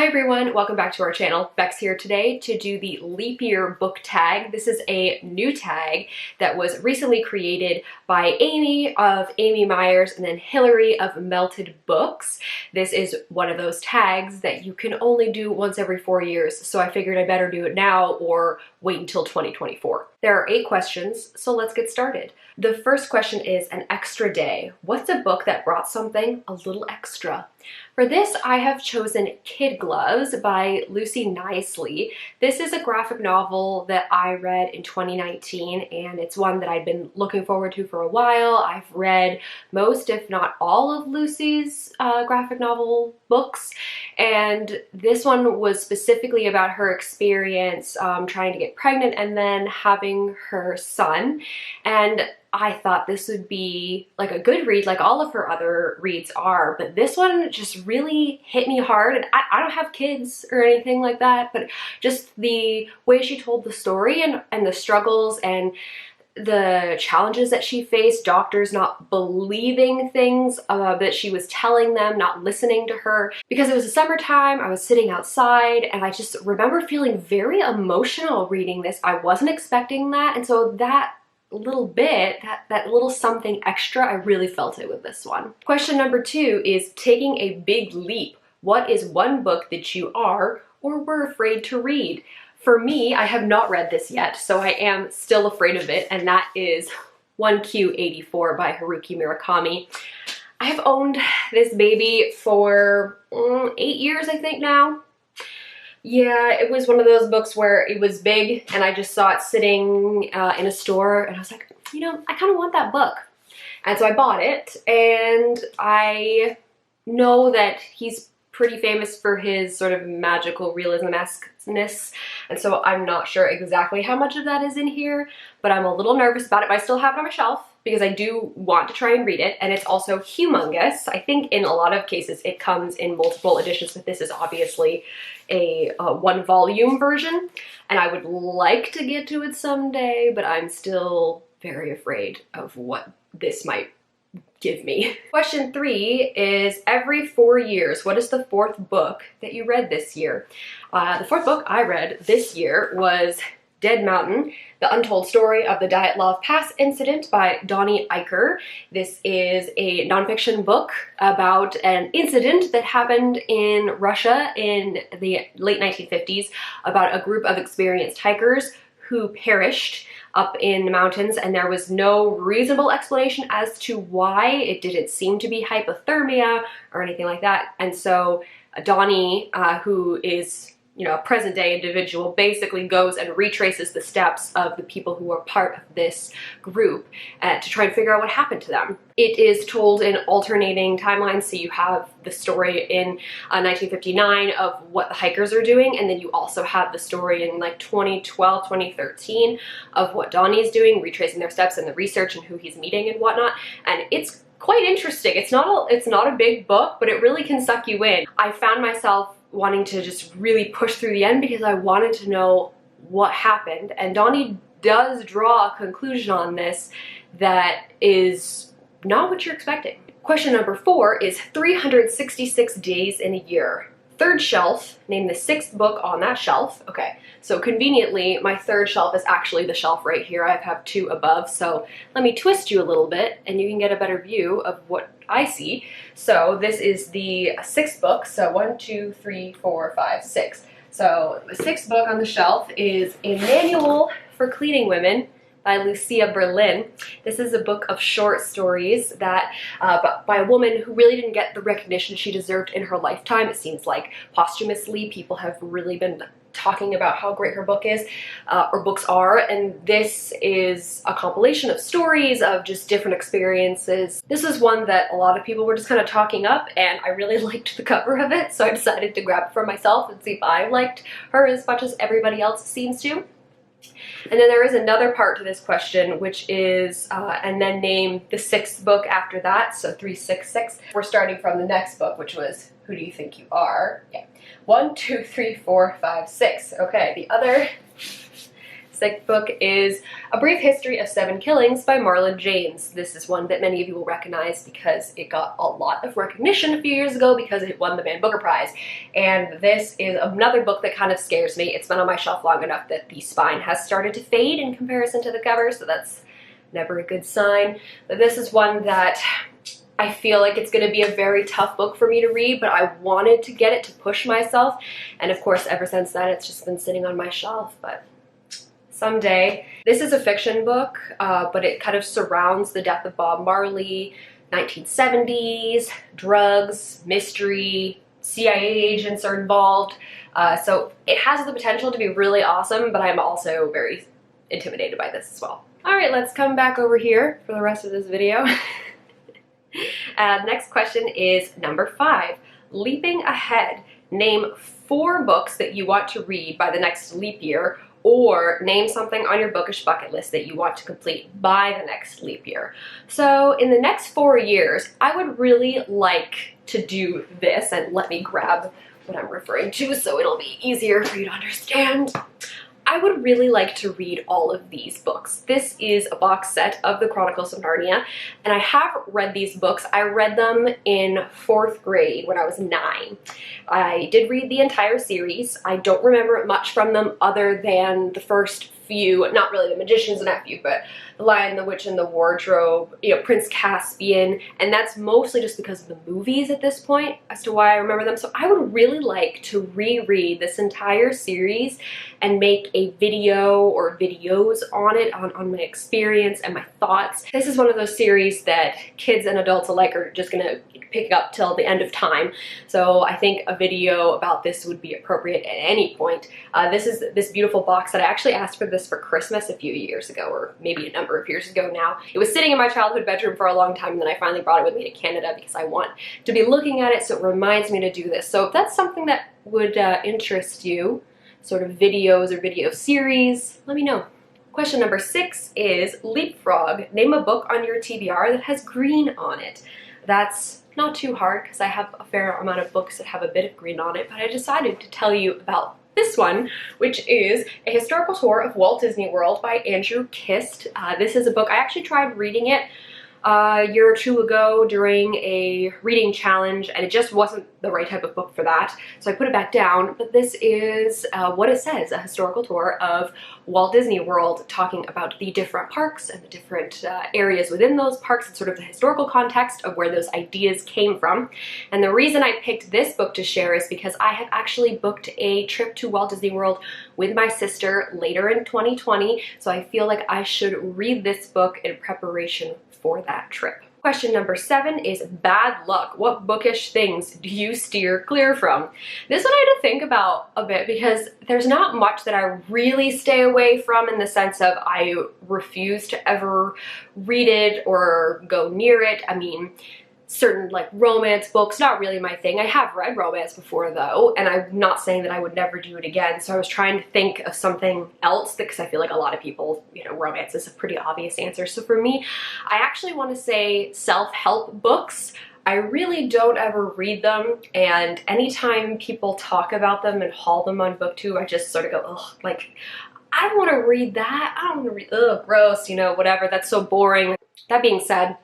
everyone, welcome back to our channel. Bex here today to do the leap year book tag. This is a new tag that was recently created by Amy of Amy Myers and then Hillary of Melted Books. This is one of those tags that you can only do once every 4 years, so I figured I better do it now or wait until 2024. There are 8 questions, so let's get started. The first question is an extra day. What's a book that brought something a little extra? For this, I have chosen Kid Gloves by Lucy Nicely. This is a graphic novel that I read in 2019, and it's one that I've been looking forward to for a while. I've read most, if not all, of Lucy's graphic novel books, and this one was specifically about her experience trying to get pregnant and then having her son. And I thought this would be like a good read, like all of her other reads are, but this one just really hit me hard. And I don't have kids or anything like that, but just the way she told the story and the struggles and the challenges that she faced, doctors not believing things that she was telling them, not listening to her. Because it was the summertime, I was sitting outside, and I just remember feeling very emotional reading this. I wasn't expecting that, and so that little bit, that little something extra, I really felt it with this one. Question number 2 is taking a big leap. What is one book that you are or were afraid to read? For me, I have not read this yet, so I am still afraid of it, and that is 1Q84 by Haruki Murakami. I have owned this baby for 8 years, I think now. Yeah, it was one of those books where it was big and I just saw it sitting in a store and I was like, you know, I kind of want that book. And so I bought it, and I know that he's pretty famous for his sort of magical realism-esqueness, and so I'm not sure exactly how much of that is in here, but I'm a little nervous about it, but I still have it on my shelf because I do want to try and read it, and it's also humongous. I think in a lot of cases it comes in multiple editions, but this is obviously a one-volume version, and I would like to get to it someday, but I'm still very afraid of what this might give me. Question 3 is every 4 years, what is the 4th book that you read this year? The 4th book I read this year was Dead Mountain, The Untold Story of the Dyatlov Pass Incident by Donnie Eicher. This is a nonfiction book about an incident that happened in Russia in the late 1950s about a group of experienced hikers who perished up in the mountains, and there was no reasonable explanation as to why. It didn't seem to be hypothermia or anything like that. And so Donnie, who is, you know, a present day individual, basically goes and retraces the steps of the people who were part of this group to try and figure out what happened to them. It is told in alternating timelines, so you have the story in 1959 of what the hikers are doing, and then you also have the story in like 2012, 2013 of what Donnie's doing, retracing their steps and the research and who he's meeting and whatnot, and it's quite interesting. It's not a big book, but it really can suck you in. I found myself wanting to just really push through the end because I wanted to know what happened, and Donnie does draw a conclusion on this that is not what you're expecting. Question number 4 is 366 days in a year. 3rd shelf, name the 6th book on that shelf. Okay, so conveniently, my 3rd shelf is actually the shelf right here. I have 2 above, so let me twist you a little bit and you can get a better view of what I see. So this is the 6th book, so 1, 2, 3, 4, 5, 6. So the 6th book on the shelf is A Manual for Cleaning Women by Lucia Berlin. This is a book of short stories that by a woman who really didn't get the recognition she deserved in her lifetime. It seems like posthumously people have really been talking about how great her book is, or books are, and this is a compilation of stories of just different experiences. This is one that a lot of people were just kind of talking up, and I really liked the cover of it, so I decided to grab it for myself and see if I liked her as much as everybody else seems to. And then there is another part to this question, which is, and then name the 6th book after that, so 366. We're starting from the next book, which was Who Do You Think You Are? Yeah. 1, 2, 3, 4, 5, 6. Okay, the other Sixth book is A Brief History of Seven Killings by Marlon James. This is one that many of you will recognize because it got a lot of recognition a few years ago because it won the Man Booker Prize. And this is another book that kind of scares me. It's been on my shelf long enough that the spine has started to fade in comparison to the cover, so that's never a good sign. But this is one that I feel like it's going to be a very tough book for me to read, but I wanted to get it to push myself. And of course, ever since then, it's just been sitting on my shelf, but someday. This is a fiction book, but it kind of surrounds the death of Bob Marley, 1970s, drugs, mystery, CIA agents are involved. So it has the potential to be really awesome, but I'm also very intimidated by this as well. All right, let's come back over here for the rest of this video. Next question is number 5. Leaping ahead. Name 4 books that you want to read by the next leap year, or name something on your bookish bucket list that you want to complete by the next leap year. So in the next 4 years, I would really like to do this, and let me grab what I'm referring to so it'll be easier for you to understand. I would really like to read all of these books. This is a box set of the Chronicles of Narnia, and I have read these books. I read them in 4th grade when I was 9. I did read the entire series. I don't remember much from them other than the first few, not really The Magician's Nephew, but The Lion, the Witch, and the Wardrobe, you know, Prince Caspian, and that's mostly just because of the movies at this point as to why I remember them. So I would really like to reread this entire series and make a video or videos on it, on my experience and my thoughts. This is one of those series that kids and adults alike are just gonna pick up till the end of time. So I think a video about this would be appropriate at any point. This is this beautiful box that I actually asked for this for Christmas a few years ago, or maybe a number of years ago now. It was sitting in my childhood bedroom for a long time, and then I finally brought it with me to Canada because I want to be looking at it, so it reminds me to do this. So if that's something that would interest you, sort of videos or video series, let me know. Question number 6 is Leapfrog. Name a book on your TBR that has green on it. That's not too hard because I have a fair amount of books that have a bit of green on it, but I decided to tell you about this one, which is A Historical Tour of Walt Disney World by Andrew Kist. This is a book, I actually tried reading it a year or 2 ago during a reading challenge, and it just wasn't the right type of book for that, so I put it back down. But this is what it says, a historical tour of Walt Disney World, talking about the different parks and the different areas within those parks and sort of the historical context of where those ideas came from. And the reason I picked this book to share is because I have actually booked a trip to Walt Disney World with my sister later in 2020, so I feel like I should read this book in preparation for that trip. Question number 7 is bad luck. What bookish things do you steer clear from? This one I had to think about a bit because there's not much that I really stay away from, in the sense of I refuse to ever read it or go near it. I mean, certain like romance books, not really my thing. I have read romance before though, and I'm not saying that I would never do it again. So I was trying to think of something else because I feel like a lot of people, you know, romance is a pretty obvious answer. So for me, I actually want to say self-help books. I really don't ever read them, and anytime people talk about them and haul them on BookTube, I just sort of go, ugh, like, I don't want to read that. I don't want to read, ugh, gross, you know, whatever. That's so boring. That being said,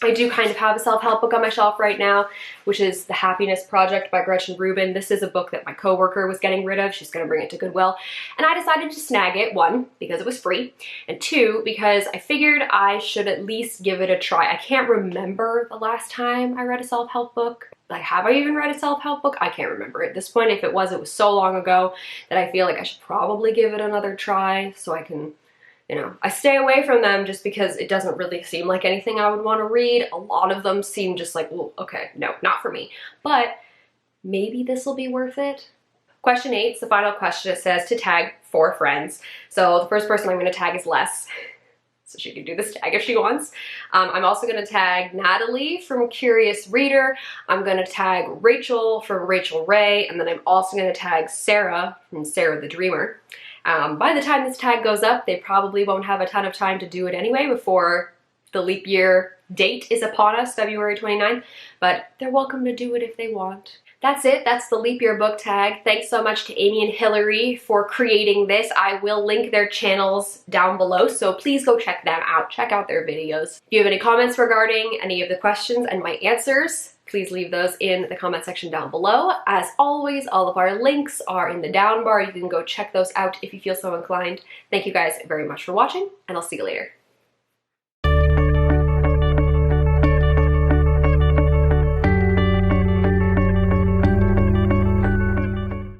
I do kind of have a self-help book on my shelf right now, which is The Happiness Project by Gretchen Rubin. This is a book that my coworker was getting rid of. She's going to bring it to Goodwill. And I decided to snag it, 1, because it was free, and 2, because I figured I should at least give it a try. I can't remember the last time I read a self-help book. Like, have I even read a self-help book? I can't remember at this point. If it was so long ago that I feel like I should probably give it another try so I can, you know, I stay away from them just because it doesn't really seem like anything I would want to read. A lot of them seem just like, well, okay, no, not for me. But maybe this will be worth it. Question 8 is the final question. It says to tag 4 friends. So the first person I'm going to tag is Les. So she can do this tag if she wants. I'm also going to tag Natalie from Curious Reader. I'm going to tag Rachel from Rachel Ray. And then I'm also going to tag Sarah from Sarah the Dreamer. By the time this tag goes up, they probably won't have a ton of time to do it anyway before the leap year date is upon us, February 29th, but they're welcome to do it if they want. That's it. That's the leap year book tag. Thanks so much to Amy and Hillary for creating this. I will link their channels down below, so please go check them out. Check out their videos. If you have any comments regarding any of the questions and my answers, please leave those in the comment section down below. As always, all of our links are in the down bar. You can go check those out if you feel so inclined. Thank you guys very much for watching, and I'll see you later.